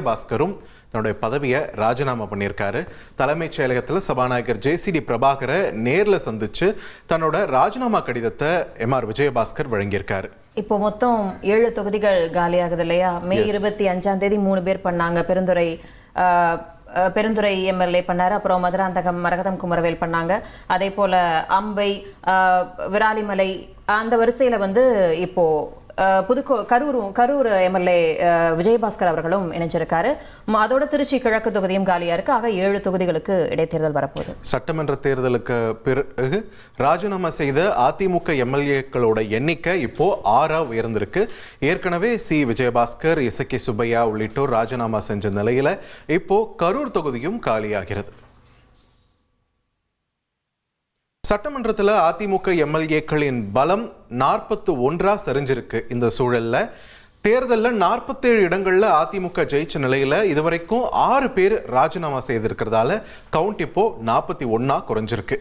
பாஸ்கரும் தன்னுடைய பதவியை ராஜினாமா பண்ணியிருக்காரு. தலைமைச் செயலகத்தில் சபாநாயகர் JCD பிரபாகரை நேரில் சந்திச்சு தன்னோட ராஜினாமா கடிதத்தை MR விஜயபாஸ்கர் வழங்கியிருக்காரு. இப்போ மொத்தம் 7 தொகுதிகள் காலியாகுது இல்லையா? மே 25ஆம் தேதி 3 பேர் பண்ணாங்க. பெருந்துறை MLA பண்ணாரு. அப்புறம் மதுராந்தகம் மரகதம் குமரவேல் பண்ணாங்க. அதே போல அம்பை, விராலிமலை, அந்த வரிசையில இப்போ கரூர் MLA விஜயபாஸ்கர் அவர்களும் இணைஞ்சிருக்காரு. அதோட திருச்சி கிழக்கு தொகுதியும் காலியா இருக்கு. ஆக 7 தொகுதிகளுக்கு இடைத்தேர்தல் வரப்போகுது. சட்டமன்ற தேர்தலுக்கு பிறகு ராஜினாமா செய்த அதிமுக MLAக்களோட எண்ணிக்கை இப்போ 6 உயர்ந்திருக்கு. ஏற்கனவே விஜயபாஸ்கர், இசக்கி சுப்பையா உள்ளிட்டோர் ராஜினாமா செஞ்ச நிலையில இப்போ கரூர் தொகுதியும் காலியாகிறது. சட்டமன்றத்தில் அதிமுக MLAக்களின் பலம் 41 சரிஞ்சிருக்கு. இந்த சூழல்ல தேர்தலில் 47 இடங்கள்ல அதிமுக ஜெயிச்ச நிலையில இதுவரைக்கும் 6 பேர் ராஜினாமா செய்திருக்கிறதால கவுண்ட் இப்போ 41 குறைஞ்சிருக்கு.